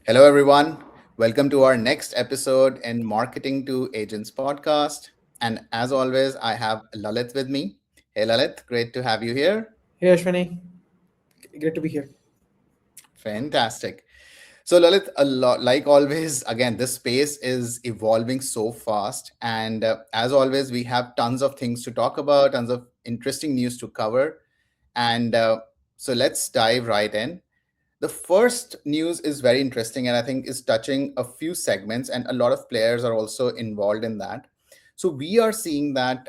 Hello, everyone. Welcome to our next episode in Marketing to Agents podcast. And as always, I have Lalit with me. Hey, Lalit, great to have you here. Hey Ashwini, great to be here. Fantastic. So, Lalit, a lot like always, again, this space is evolving so fast. And as always, we have tons of things to talk about, tons of interesting news to cover. And so, let's dive right in. The first news is very interesting and I think is touching a few segments, and a lot of players are also involved in that. So we are seeing that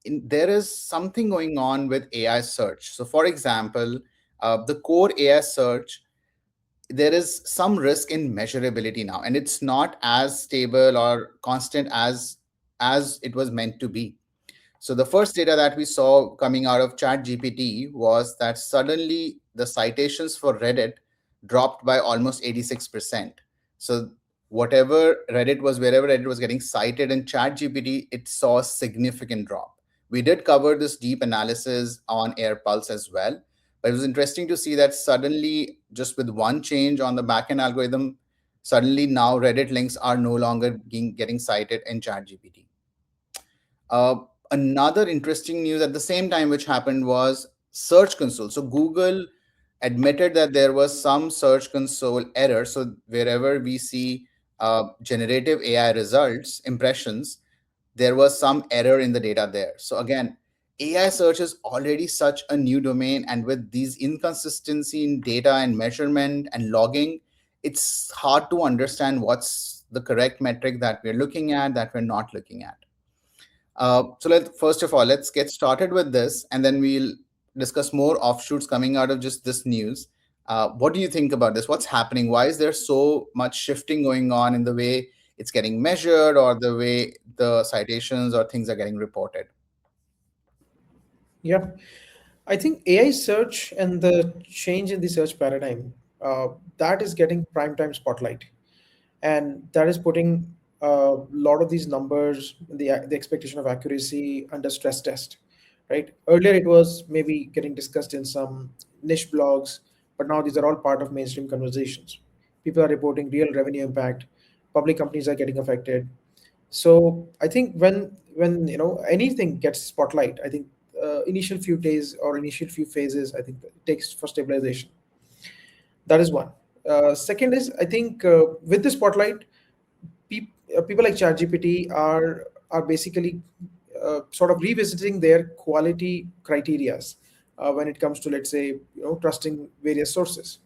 there is something going on with AI search. So, for example, the core AI search, there is some risk in measurability now, and it's not as stable or constant as it was meant to be. So the first data that we saw coming out of ChatGPT was that suddenly the citations for Reddit dropped by almost 86%. So whatever Reddit was, wherever Reddit was getting cited in ChatGPT, it saw a significant drop. We did cover this deep analysis on airpulse as well, but it was interesting to see that suddenly, just with one change on the backend algorithm, suddenly now Reddit links are no longer getting cited in ChatGPT. uh, Another interesting news at the same time which happened was Search Console. So Google admitted that there was some Search Console error. So wherever we see generative AI results, impressions, there was some error in the data there. So again, AI search is already such a new domain, and with these inconsistency in data and measurement and logging, it's hard to understand what's the correct metric that we're looking at, that we're not looking at. So first of all, let's get started with this, and then we'll discuss more offshoots coming out of just this news. What do you think about this? What's happening? Why is there so much shifting going on in the way it's getting measured, or the way the citations or things are getting reported? Yeah, I think AI search and the change in the search paradigm that is getting prime time spotlight, and that is putting a lot of these numbers, the expectation of accuracy under stress test, right? Earlier it was maybe getting discussed in some niche blogs, but now these are all part of mainstream conversations. People are reporting real revenue impact. Public companies are getting affected. So I think when anything gets spotlight, I think initial few days or initial few phases, I think it takes for stabilization. That is one. Second is, I think with the spotlight, people like ChatGPT are basically sort of revisiting their quality criterias when it comes to, let's say, trusting various sources.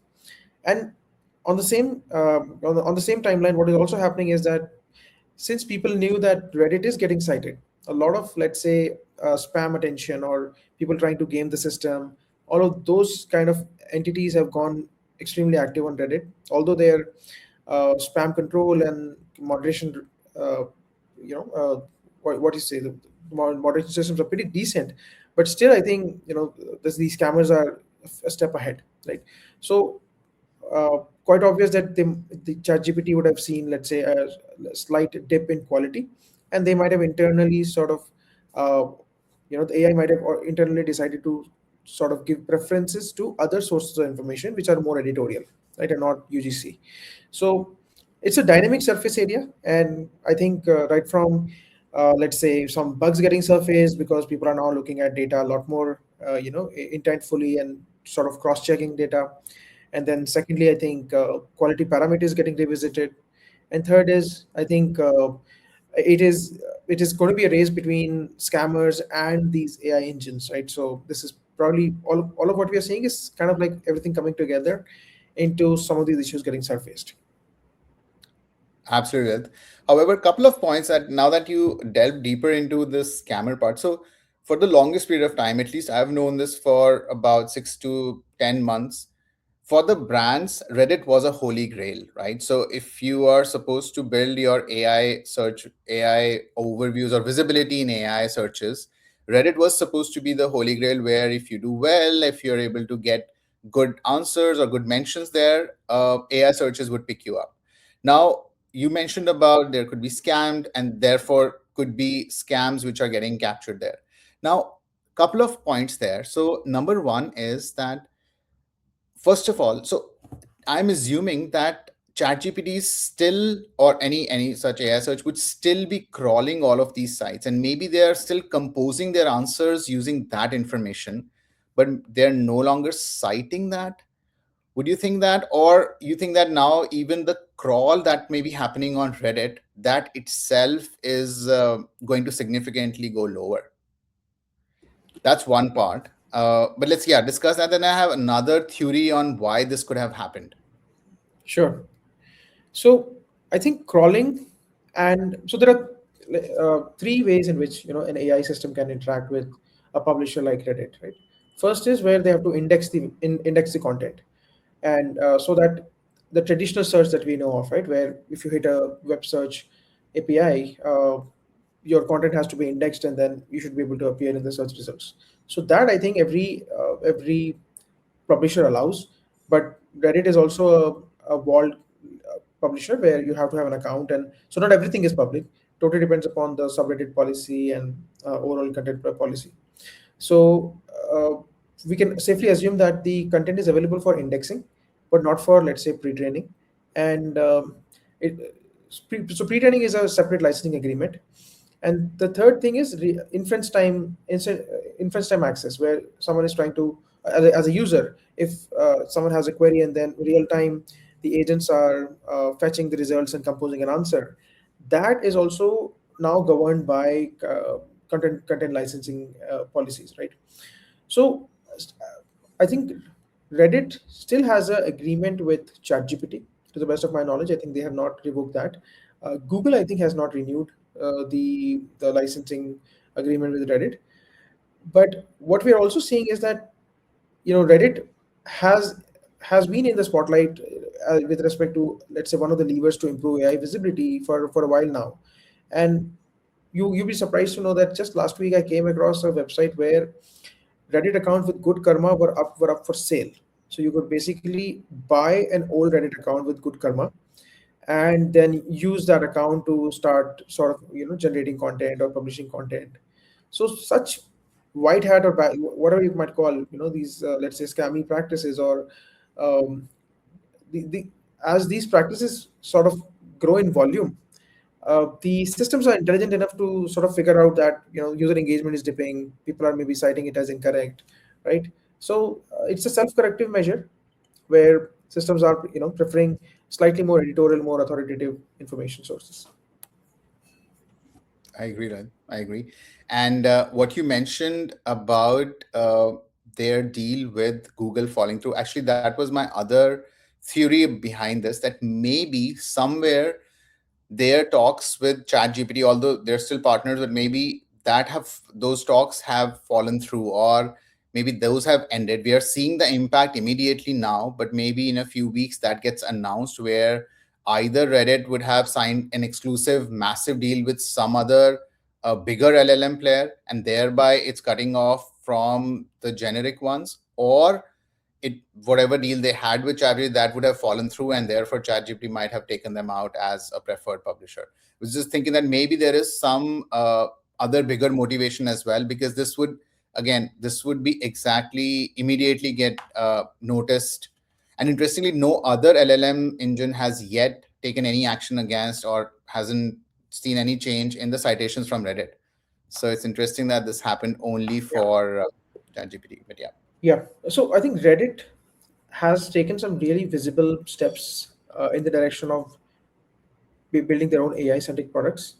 And on the same timeline, what is also happening is that since people knew that Reddit is getting cited, a lot of, let's say, spam attention or people trying to game the system, all of those kind of entities have gone extremely active on Reddit. Although their spam control and moderation, uh, what you say, the moderation systems are pretty decent, but still, I think these scammers are a step ahead, right? So quite obvious that the ChatGPT would have seen, let's say, a slight dip in quality, and they might have internally sort of, the AI might have internally decided to sort of give preferences to other sources of information which are more editorial, right, and not UGC. So it's a dynamic surface area, and I think right from let's say some bugs getting surfaced because people are now looking at data a lot more, intentfully and sort of cross-checking data. And then secondly, I think quality parameters getting revisited. And third is, I think it is it is going to be a race between scammers and these AI engines, right? So this is probably all of what we are seeing is kind of like everything coming together into some of these issues getting surfaced. Absolutely. However, a couple of points that now that you delve deeper into this scammer part. So, for the longest period of time, at least I've known this for about 6 to 10 months. For the brands, Reddit was a holy grail, right? So, if you are supposed to build your AI search, AI overviews, or visibility in AI searches, Reddit was supposed to be the holy grail where if you do well, if you're able to get good answers or good mentions there, AI searches would pick you up. Now, you mentioned about there could be scammed, and therefore could be scams which are getting captured there. Now, couple of points there. So number one is that, first of all, so I'm assuming that ChatGPT is still, or any such AI search would still be crawling all of these sites, and maybe they are still composing their answers using that information, but they're no longer citing that. Would you think that, or you think that now even the crawl that may be happening on Reddit, that itself is going to significantly go lower? That's one part. But let's, yeah, discuss that. Then I have another theory on why this could have happened. Sure. So I think crawling, and so there are three ways in which an AI system can interact with a publisher like Reddit, right? First is where they have to index the content, and so that the traditional search that we know of, right, where if you hit a web search API, your content has to be indexed, and then you should be able to appear in the search results. So that I think every publisher allows, but Reddit is also a walled publisher where you have to have an account, and so not everything is public. Totally depends upon the subreddit policy and overall content policy. So we can safely assume that the content is available for indexing, but not for, let's say, pre-training. And so pre-training is a separate licensing agreement. And the third thing is inference time access, where someone is trying to, as a user, if someone has a query and then real time the agents are fetching the results and composing an answer, that is also now governed by content licensing policies, right? So I think Reddit still has an agreement with ChatGPT. To the best of my knowledge, I think they have not revoked that. Google, I think, has not renewed the licensing agreement with Reddit. But what we are also seeing is that Reddit has has been in the spotlight with respect to, let's say, one of the levers to improve AI visibility for a while now. And you'll be surprised to know that just last week I came across a website where Reddit accounts with good karma were up for sale. So you could basically buy an old Reddit account with good karma and then use that account to start sort of generating content or publishing content. So such white hat or whatever you might call these let's say scammy practices, or um, the as these practices sort of grow in volume, the systems are intelligent enough to sort of figure out that user engagement is dipping, people are maybe citing it as incorrect, right? So it's a self-corrective measure where systems are preferring slightly more editorial, more authoritative information sources. I agree, Raj. I agree. And what you mentioned about their deal with Google falling through, actually, that was my other theory behind this, that maybe somewhere their talks with ChatGPT, although they're still partners, but maybe that have those talks have fallen through, or maybe those have ended. We are seeing the impact immediately now, but maybe in a few weeks that gets announced where either Reddit would have signed an exclusive massive deal with some other bigger LLM player, and thereby it's cutting off from the generic ones, or it whatever deal they had with ChatGPT that would have fallen through, and therefore ChatGPT might have taken them out as a preferred publisher. I was just thinking that maybe there is some other bigger motivation as well, because this would be exactly immediately get noticed. And interestingly, no other LLM engine has yet taken any action against or hasn't seen any change in the citations from Reddit. So it's interesting that this happened only Yeah. for ChatGPT. But yeah. Yeah. So I think Reddit has taken some really visible steps in the direction of building their own AI centric products.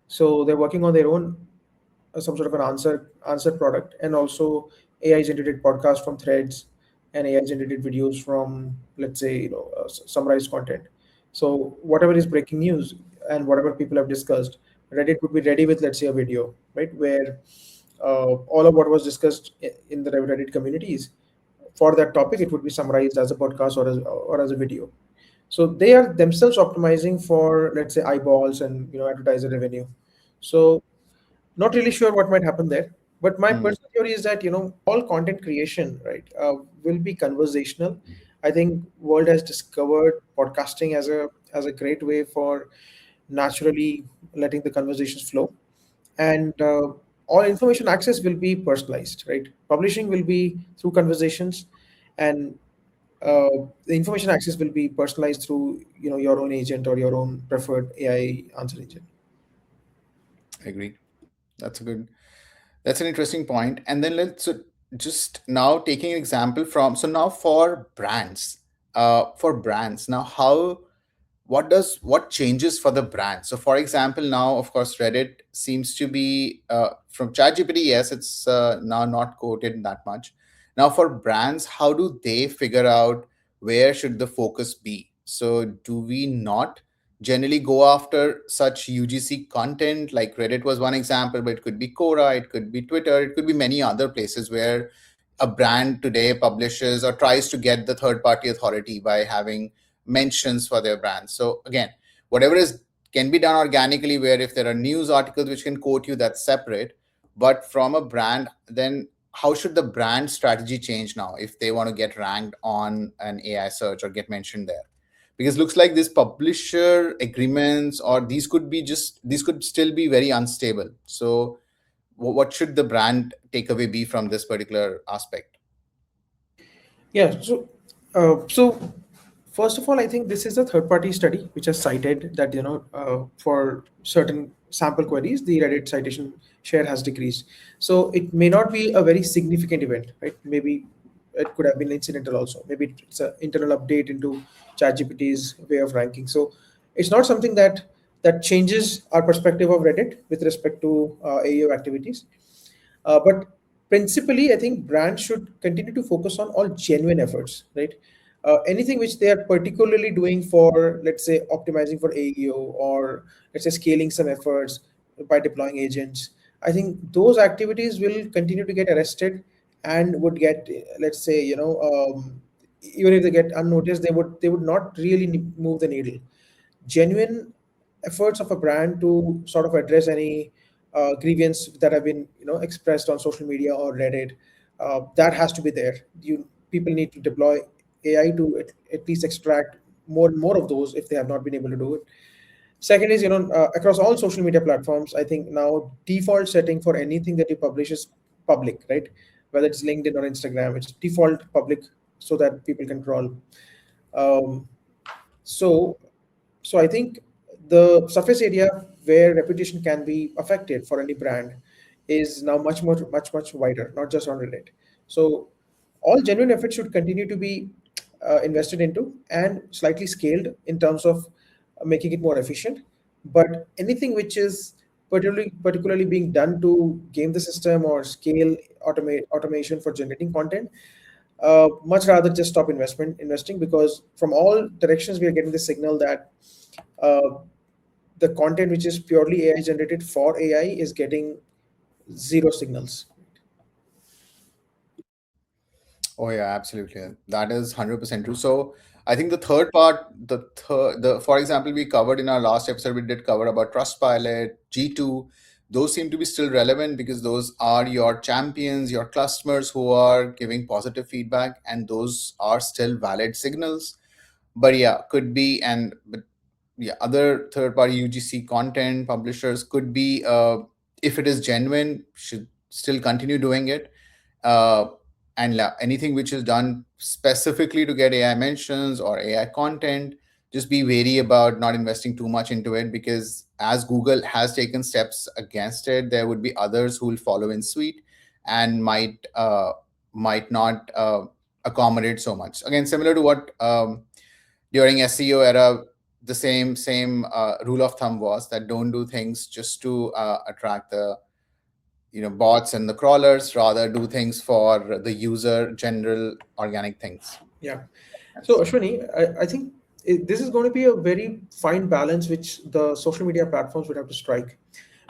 So they're working on their own some sort of an answer product, and also AI generated podcasts from threads, and AI generated videos from, let's say, summarized content. So whatever is breaking news and whatever people have discussed, Reddit would be ready with, let's say, a video, right, where all of what was discussed in the Reddit communities for that topic, it would be summarized as a podcast or as a video. So they are themselves optimizing for, let's say, eyeballs and advertiser revenue. So not really sure what might happen there, but my Hmm. personal theory is that all content creation, right, will be conversational. I think world has discovered podcasting as a great way for naturally letting the conversations flow, and all information access will be personalized, right? Publishing will be through conversations, and the information access will be personalized through your own agent or your own preferred AI answer engine. Agree. That's a good. That's an interesting point. And then let's just now taking an example from, so now for brands now, how what changes for the brand? So for example, now of course Reddit seems to be from ChatGPT, yes, it's now not quoted that much. Now for brands, how do they figure out where should the focus be? So do we not generally go after such UGC content? Like Reddit was one example, but it could be Quora, it could be Twitter, it could be many other places where a brand today publishes or tries to get the third party authority by having mentions for their brand. So again, whatever is can be done organically, where if there are news articles which can quote you, that's separate. But from a brand, then how should the brand strategy change now if they want to get ranked on an AI search or get mentioned there? Because looks like these publisher agreements, or these could still be very unstable. So what should the brand takeaway be from this particular aspect? Yeah. So first of all, I think this is a third-party study which has cited that for certain sample queries, the Reddit citation share has decreased. So it may not be a very significant event, right? Maybe it could have been incidental also. Maybe it's an internal update into ChatGPT's way of ranking. So it's not something that changes our perspective of Reddit with respect to AEO activities. But principally, I think brands should continue to focus on all genuine efforts, right? Anything which they are particularly doing for, let's say, optimizing for AEO, or let's say scaling some efforts by deploying agents. I think those activities will continue to get arrested and would get, let's say, even if they get unnoticed, they would not really move the needle. Genuine efforts of a brand to sort of address any grievance that have been expressed on social media or Reddit, that has to be there. People need to deploy AI to at least extract more and more of those if they have not been able to do it. Second is, across all social media platforms, I think now default setting for anything that you publish is public, right? Whether it's LinkedIn or Instagram, it's default public so that people can crawl. Um, so, so I think the surface area where reputation can be affected for any brand is now much wider, not just on Reddit. So, all genuine efforts should continue to be invested into and slightly scaled in terms of making it more efficient. But anything which is particularly being done to game the system or scale automation for generating content, much rather just stop investing, because from all directions we are getting the signal that uh, the content which is purely AI generated for AI is getting zero signals. Oh yeah, absolutely. That is 100% true. So I think the third part, the for example, we covered in our last episode, we did cover about Trustpilot, G2. Those seem to be still relevant because those are your champions, your customers who are giving positive feedback, and those are still valid signals. But yeah, could be, and but yeah, other third party UGC content publishers could be, if it is genuine, should still continue doing it. uh, and anything which is done specifically to get AI mentions or AI content, just be wary about not investing too much into it, because as Google has taken steps against it, there would be others who will follow in suite and might not accommodate so much. Again, similar to what during SEO era, the same rule of thumb was that don't do things just to attract the bots and the crawlers, rather do things for the user, general organic things. Yeah. So, Yes. Ashwani, I think this is going to be a very fine balance which the social media platforms would have to strike,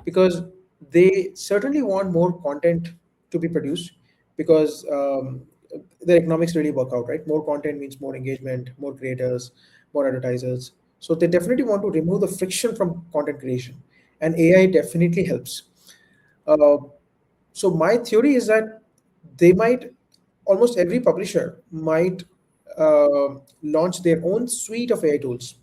because they certainly want more content to be produced, because the economics really work out, right? More content means more engagement, more creators, more advertisers. So they definitely want to remove the friction from content creation, and AI definitely helps. Uh, so my theory is that they might, almost every publisher might launch their own suite of AI tools,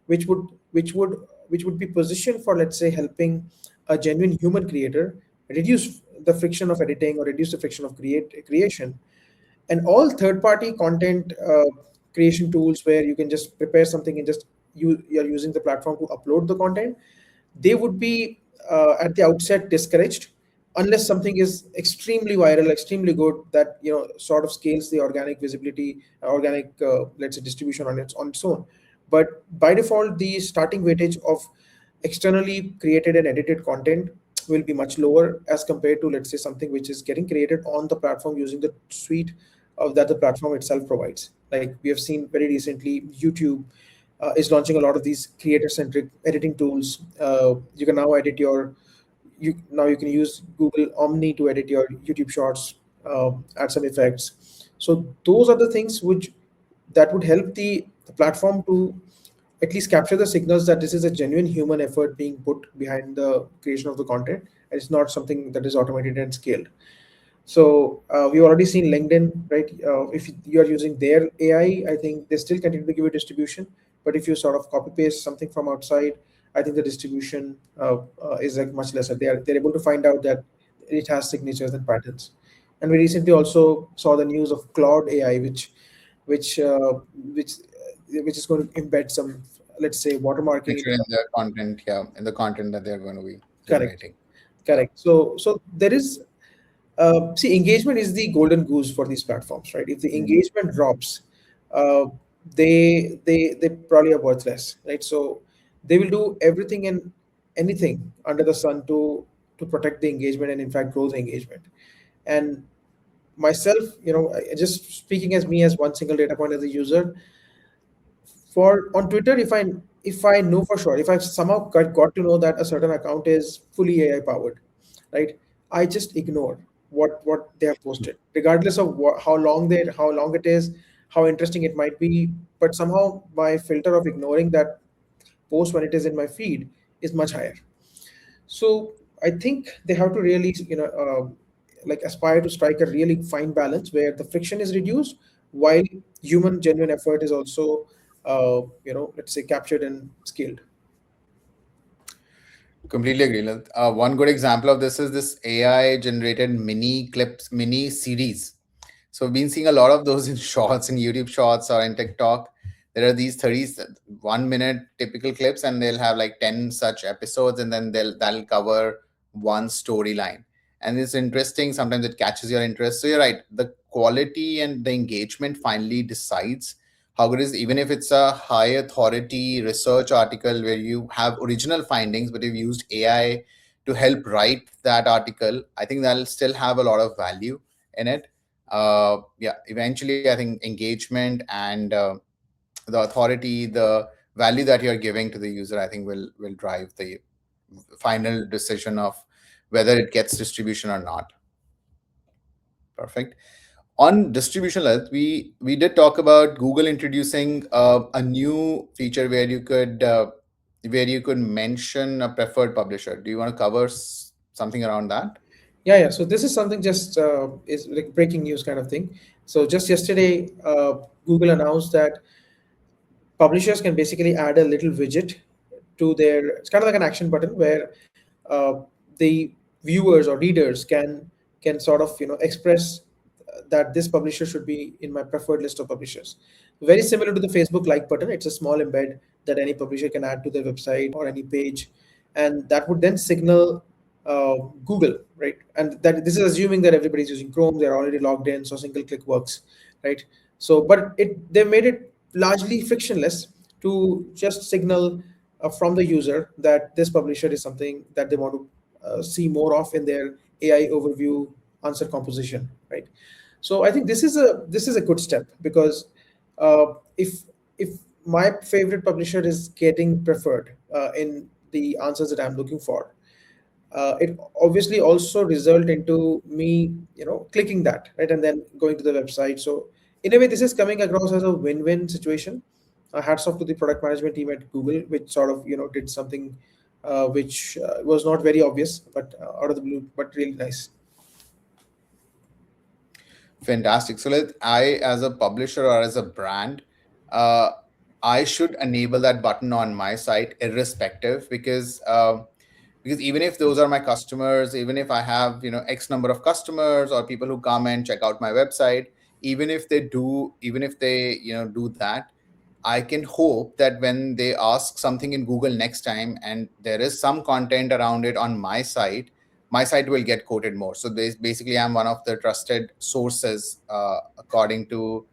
which would which would which would be positioned for, let's say, helping a genuine human creator reduce the friction of editing or reduce the friction of creation, And all third-party content creation tools where you can just prepare something and just you're using the platform to upload the content, they would be at the outset discouraged unless something is extremely viral, extremely good, that sort of scales the organic visibility, organic let's say distribution on its own. But by default, the starting weightage of externally created and edited content will be much lower as compared to, let's say, something which is getting created on the platform using the suite of that the platform itself provides. Like we have seen very recently, YouTube is launching a lot of these creator-centric editing tools. You can now edit your you can use Google Omni to edit your YouTube Shorts, add some effects. So those are the things which that would help the platform to at least capture the signals that this is a genuine human effort being put behind the creation of the content. It's not something that is automated and scaled. So we've already seen LinkedIn, right? If you are using their AI, I think they still continue to give you distribution. But if you sort of copy paste something from outside, I think the distribution is like much lesser. They're able to find out that it has signatures and patterns. And we recently also saw the news of Claude AI, which uh, which which is going to embed some, let's say, watermarking into Feature in the the content, yeah, in the content that they're going to be correct. generating. Yeah. Correct. So there is see, engagement is the golden goose for these platforms, right? If the Mhm. engagement drops, uh, they probably are worthless, right? So they will do everything and anything under the sun to protect the engagement and in fact grow the engagement. And myself, just speaking as me as one single data point as a user, for on Twitter, if I know for sure, if I've somehow got to know that a certain account is fully AI powered, right? I just ignore what they have posted, regardless of how long it is, how interesting it might be. But somehow my filter of ignoring that post when it is in my feed is much higher. So I think they have to really, like aspire to strike a really fine balance where the friction is reduced while human genuine effort is also, let's say, captured and scaled. Completely agree. One good example of this is this AI generated mini clips, mini series. So we've been seeing a lot of those in shorts, in YouTube shorts or in TikTok. There are these 1 minute typical clips, and they'll have like 10 such episodes, and then that'll cover one storyline. And it's interesting. Sometimes it catches your interest. So you're right. The quality and the engagement finally decides how good it is, even if it's a high authority research article where you have original findings, but you've used AI to help write that article. I think that'll still have a lot of value in it. Yeah, eventually, I think engagement and the authority, the value that you're giving to the user, I think will drive the final decision of whether it gets distribution or not. Perfect. On distribution length, we did talk about Google introducing a new feature where you could mention a preferred publisher. Do you want to cover something around that? Yeah. So this is something just is like breaking news kind of thing. So just yesterday, Google announced that publishers can basically add a little widget to their, it's kind of like an action button where uh, the viewers or readers can sort of express that this publisher should be in my preferred list of publishers. Very similar to the Facebook like button. It's a small embed that any publisher can add to their website or any page, and that would then signal uh, Google, right? And that this is assuming that everybody's using Chrome, they're already logged in, so single click works, right? So but they made it largely frictionless to just signal from the user that this publisher is something that they want to see more of in their AI overview answer composition, right? So I think this is a good step because uh, if if my favorite publisher is getting preferred in the answers that I'm looking for, it obviously also result into me clicking that, right, and then going to the website. So in a way this is coming across as a win-win situation. Hats off to the product management team at Google, which sort of did something which was not very obvious but out of the blue, but really nice. Fantastic. So as a publisher or as a brand, uh, I should enable that button on my site irrespective, because even if those are my customers, even if I have X number of customers or people who come and check out my website, even if they do that, I can hope that when they ask something in Google next time and there is some content around it on my site will get quoted more. So basically, I'm one of the trusted sources, according to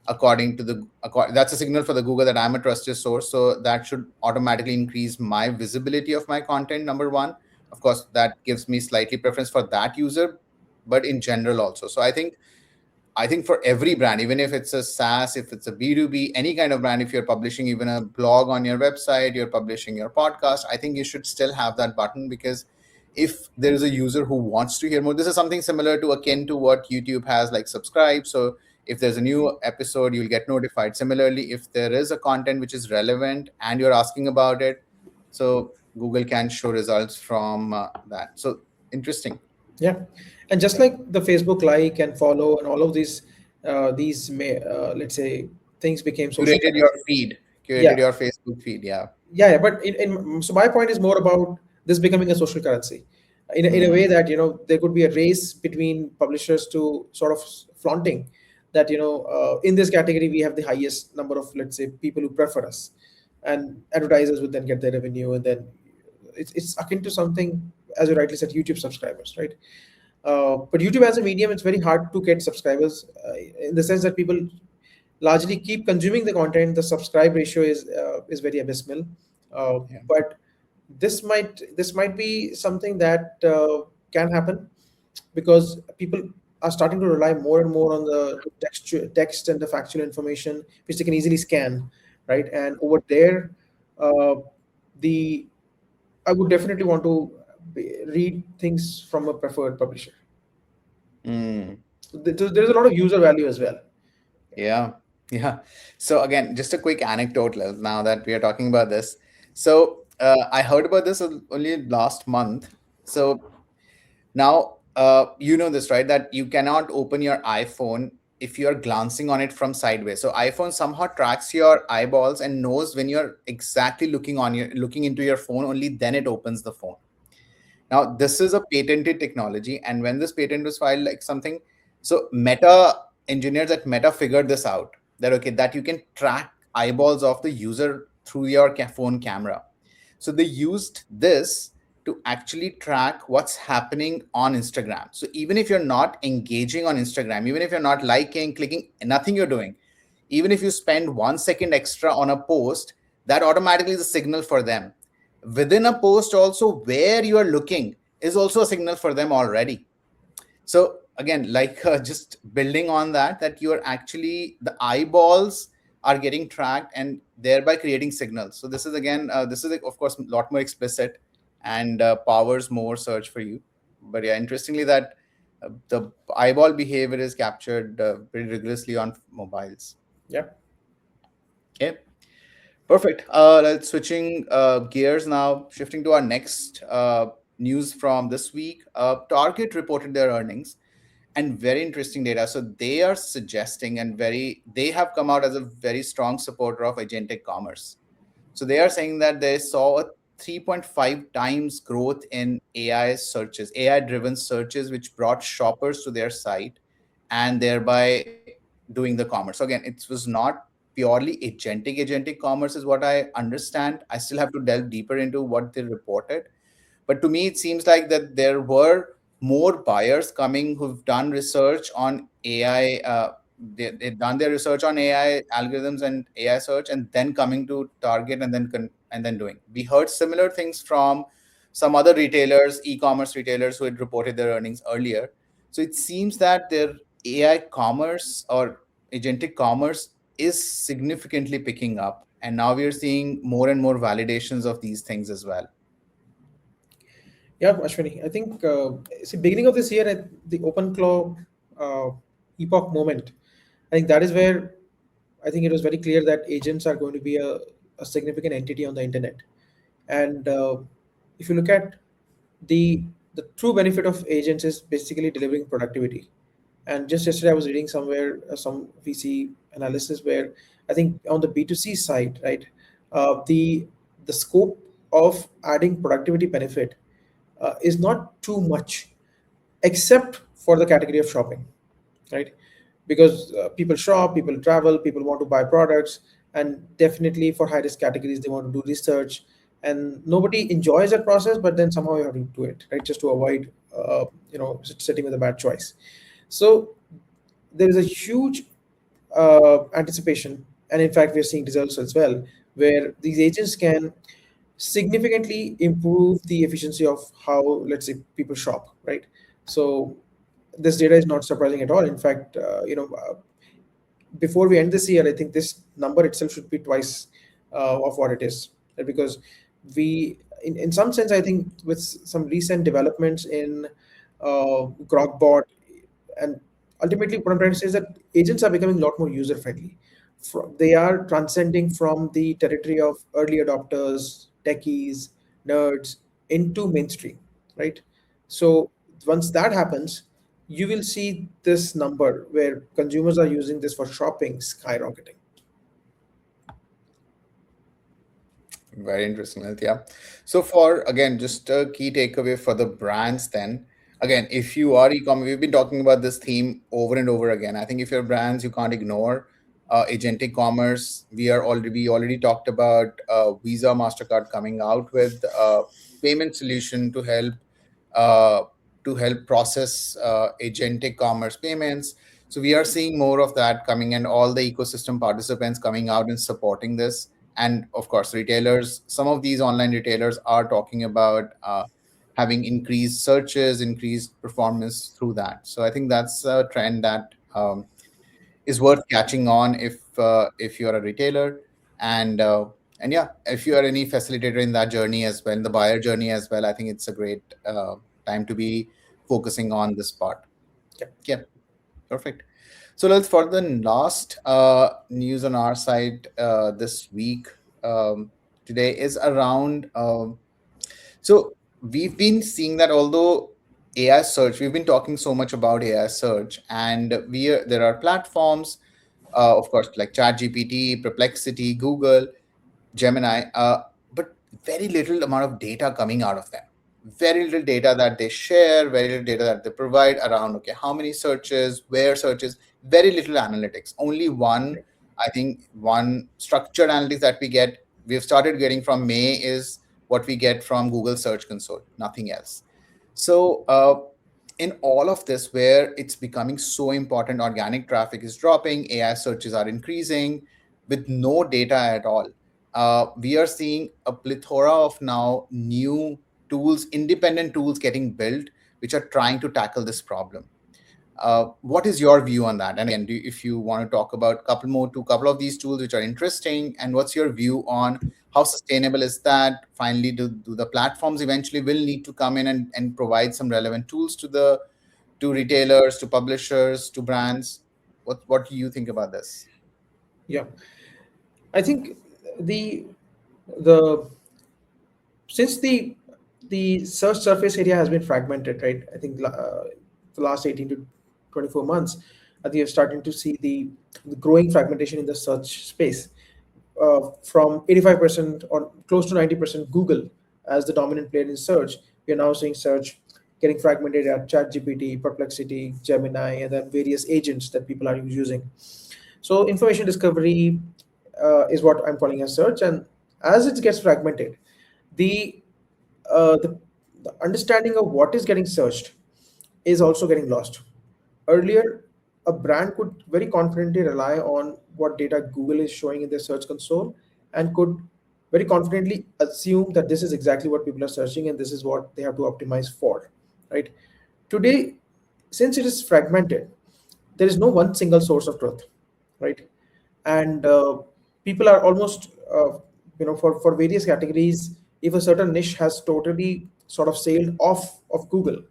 that's a signal for the Google that I'm a trusted source. So that should automatically increase my visibility of my content. Number one, of course, that gives me slightly preference for that user, but in general also. So I think for every brand, even if it's a SaaS, if it's a B2B, any kind of brand, if you're publishing even a blog on your website, you're publishing your podcast, I think you should still have that button, because if there is a user who wants to hear more, this is something similar to akin to what YouTube has, like subscribe. So if there's a new episode, you'll get notified. Similarly, if there is a content which is relevant and you're asking about it, so Google can show results from that. So interesting. Yeah, and just like the Facebook like and follow and all of these may let's say things became social Curated your currency. feed, Yeah, curated your Facebook feed. Yeah. yeah, but so my point is more about this becoming a social currency, in a Mm, way that there could be a race between publishers to sort of flaunting that in this category we have the highest number of, let's say, people who prefer us, and advertisers would then get their revenue, and then it's akin to something, as you rightly said, YouTube subscribers, right? But YouTube as a medium, it's very hard to get subscribers, in the sense that people largely keep consuming the content. The subscribe ratio is very abysmal. Uh, yeah. but this might be something that can happen, because people are starting to rely more and more on the text and the factual information which they can easily scan, right? And over there, uh, the I would definitely want to read things from a preferred publisher. Mm, So there's a lot of user value as well. yeah. Yeah. So again, just a quick anecdote, now that we are talking about this. So I heard about this only last month. So now, you know this, right? That you cannot open your iPhone if you're glancing on it from sideways. So iPhone somehow tracks your eyeballs and knows when you're exactly looking into your phone. Only then it opens the phone. Now, this is a patented technology, and when this patent was filed, like something, so Meta engineers at Meta figured this out, that okay, that you can track eyeballs of the user through your phone camera. So they used this to actually track what's happening on Instagram. So even if you're not engaging on Instagram, even if you're not liking, clicking, nothing you're doing, even if you spend 1 second extra on a post, that automatically is a signal for them. Within a post also, where you are looking is also a signal for them already. So again, like just building on that you are actually, the eyeballs are getting tracked and thereby creating signals. So this is again, this is of course a lot more explicit and powers more search for you. But yeah, interestingly, that the eyeball behavior is captured pretty rigorously on mobiles. Yeah. Okay. Perfect. Let's switching gears now, shifting to our next news from this week. Target reported their earnings and very interesting data. So they are suggesting they have come out as a very strong supporter of agentic commerce. So they are saying that they saw a 3.5 times growth in AI searches, AI driven searches, which brought shoppers to their site and thereby doing the commerce. So again, it was not purely agentic commerce, is what I understand. I still have to delve deeper into what they reported, but to me, it seems like that there were more buyers coming who've done research on AI. They've done their research on AI algorithms and AI search, and then coming to Target and then doing. We heard similar things from some other retailers, e-commerce retailers who had reported their earnings earlier. So it seems that their AI commerce or agentic commerce is significantly picking up, and now we are seeing more and more validations of these things as well. Yeah, Ashwini. I think see, beginning of this year at the Open Claw uh, epoch moment, I think that is where I think it was very clear that agents are going to be a significant entity on the internet. And if you look at the the true benefit of agents is basically delivering productivity. And just yesterday, I was reading somewhere some VC analysis where I think on the B2C side, right, the scope of adding productivity benefit is not too much, except for the category of shopping, right? because people shop, people travel, people want to buy products, and definitely for high risk categories, they want to do research. And nobody enjoys that process, but then somehow you have to do it, right? Just to avoid, sitting with a bad choice. So there is a huge anticipation, and in fact, we're seeing results as well, where these agents can significantly improve the efficiency of how, let's say, people shop, right? So this data is not surprising at all. In fact, before we end this year, I think this number itself should be twice of what it is. Because in some sense, I think with some recent developments in Grokbot, and ultimately what I'm trying to say is that agents are becoming a lot more user friendly. They are transcending from the territory of early adopters, techies, nerds into mainstream, right? So once that happens, you will see this number where consumers are using this for shopping skyrocketing. Very interesting, Lalit. Yeah. So for again, just a key takeaway for the brands then. Again, if you are e-commerce, we've been talking about this theme over and over again. I think if you're brands, you can't ignore agentic commerce. We already talked about Visa, Mastercard coming out with payment solution uh, to help process agentic commerce payments. So we are seeing more of that coming, and all the ecosystem participants coming out and supporting this. And of course, retailers, some of these online retailers are talking about having increased searches, increased performance through that. So I think that's a trend that is worth catching on if you're a retailer. And yeah, if you are any facilitator in that journey as well, the buyer journey as well, I think it's a great time to be focusing on this part. Yeah. Yeah, perfect. So let's for the last news on our side this week. Today is around so we've been seeing that although AI search, we've been talking so much about AI search, and there are platforms, of course, like ChatGPT, Perplexity, Google, Gemini, but very little amount of data coming out of them. Very little data that they share, very little data that they provide around, okay, how many searches, where searches, very little analytics. Only one, I think, one structured analytics that we've started getting from May is what we get from Google Search Console, nothing else. So, in all of this, where it's becoming so important, organic traffic is dropping, AI searches are increasing with no data at all. We are seeing a plethora of now new tools, independent tools getting built, which are trying to tackle this problem. What is your view on that? And again, if you want to talk about couple of these tools which are interesting, and what's your view on how sustainable is that? Finally, do the platforms eventually will need to come in and provide some relevant tools to retailers, to publishers, to brands? What do you think about this? Yeah. I think the the since the search surface area has been fragmented, right? I think the last 18 to 24 months, I think you're starting to see the growing fragmentation in the search space, from 85% or close to 90% Google as the dominant player in search. We're now seeing search getting fragmented at ChatGPT, Perplexity, Gemini, and then various agents that people are using. So information discovery is what I'm calling as search, and as it gets fragmented, the uh, the, the understanding of what is getting searched is also getting lost. Earlier, a brand could very confidently rely on what data Google is showing in their search console, and could very confidently assume that this is exactly what people are searching and this is what they have to optimize for, right? Today, since it is fragmented, there is no one single source of truth, right? And people are almost, for various categories, if a certain niche has totally sort of sailed off of Google,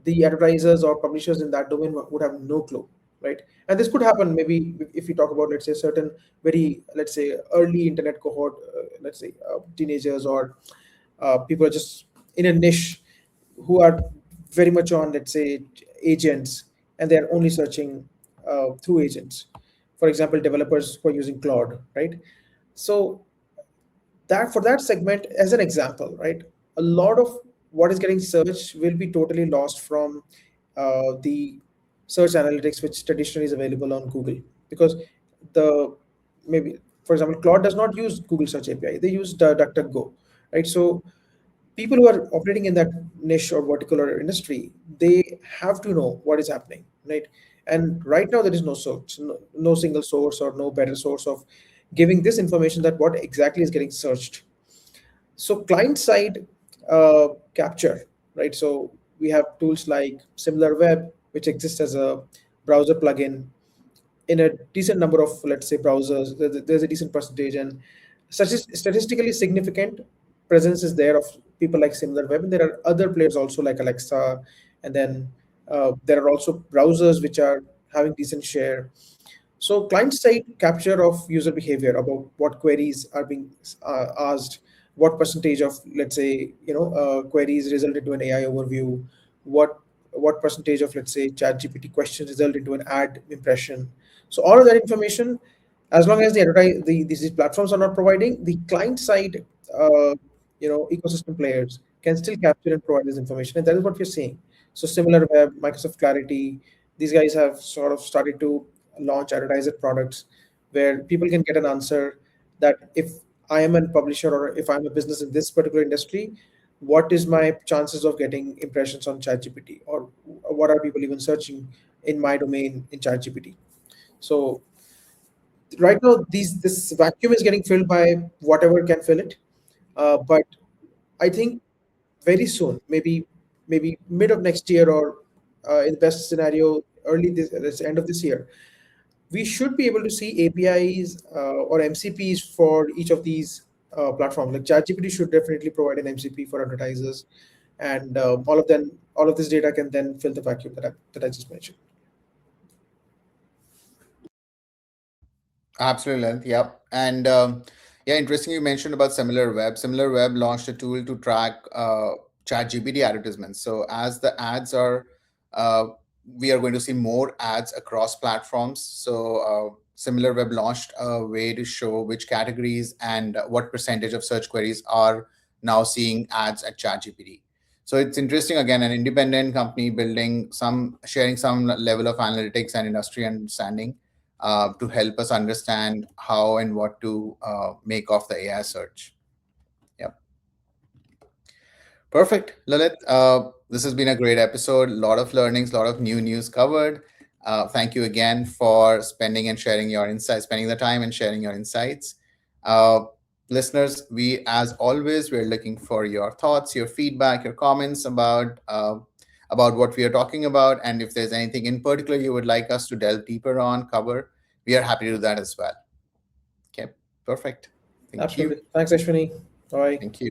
the advertisers or publishers in that domain would have no clue, right? And this could happen maybe if we talk about, let's say, certain very, let's say, early internet cohort, let's say teenagers, or people are just in a niche who are very much on, let's say, agents, and they're only searching through agents. For example, developers who are using Claude, right? So that, for that segment, as an example, right, a lot of what is getting searched will be totally lost from the search analytics which traditionally is available on Google, because the maybe, for example, Claude does not use Google Search API. They use DuckDuckGo, right? So people who are operating in that niche or vertical or industry, they have to know what is happening, right? And right now there is no source, no single source or no better source of giving this information that what exactly is getting searched. So client side capture, right? So we have tools like SimilarWeb, which exists as a browser plugin in a decent number of, let's say, browsers. There's a decent percentage, and such is statistically significant presence is there of people like SimilarWeb, and there are other players also like Alexa, and then there are also browsers which are having decent share. So client side capture of user behavior about what queries are being asked, what percentage of, let's say, queries result into an AI overview, what percentage of, let's say, ChatGPT questions result into an ad impression. So all of that information, as long as these platforms are not providing, the client side, ecosystem players can still capture and provide this information, and that is what we're seeing. So similar web, Microsoft Clarity, these guys have sort of started to launch advertiser products where people can get an answer that if I am a publisher or if I'm a business in this particular industry, what is my chances of getting impressions on ChatGPT, or what are people even searching in my domain in ChatGPT? So right now, this vacuum is getting filled by whatever can fill it. But I think very soon, maybe mid of next year, or in the best scenario, early this end of this year, we should be able to see APIs or MCPs for each of these platforms. Like ChatGPT should definitely provide an MCP for advertisers, and all of this data can then fill the vacuum that I just mentioned. Absolutely, Length. Yep. And yeah, interesting you mentioned about Similar Web. Similar Web launched a tool to track ChatGPT advertisements. So as the ads are, uh, we are going to see more ads across platforms. So Similar Web launched a way to show which categories and what percentage of search queries are now seeing ads at ChatGPT. So it's interesting, again, an independent company building some, sharing some level of analytics and industry understanding to help us understand how and what to make of the AI search. Yep. Perfect. Lalit, this has been a great episode. A lot of learnings, a lot of new news covered. Thank you again for spending and sharing your insights, spending the time and sharing your insights. Uh, Listeners, we, as always, we're looking for your thoughts, your feedback, your comments about what we are talking about. And if there's anything in particular you would like us to delve deeper on, cover, we are happy to do that as well. Okay, perfect. Thank you. Absolutely. Thanks, Ashwini. Bye. Thank you.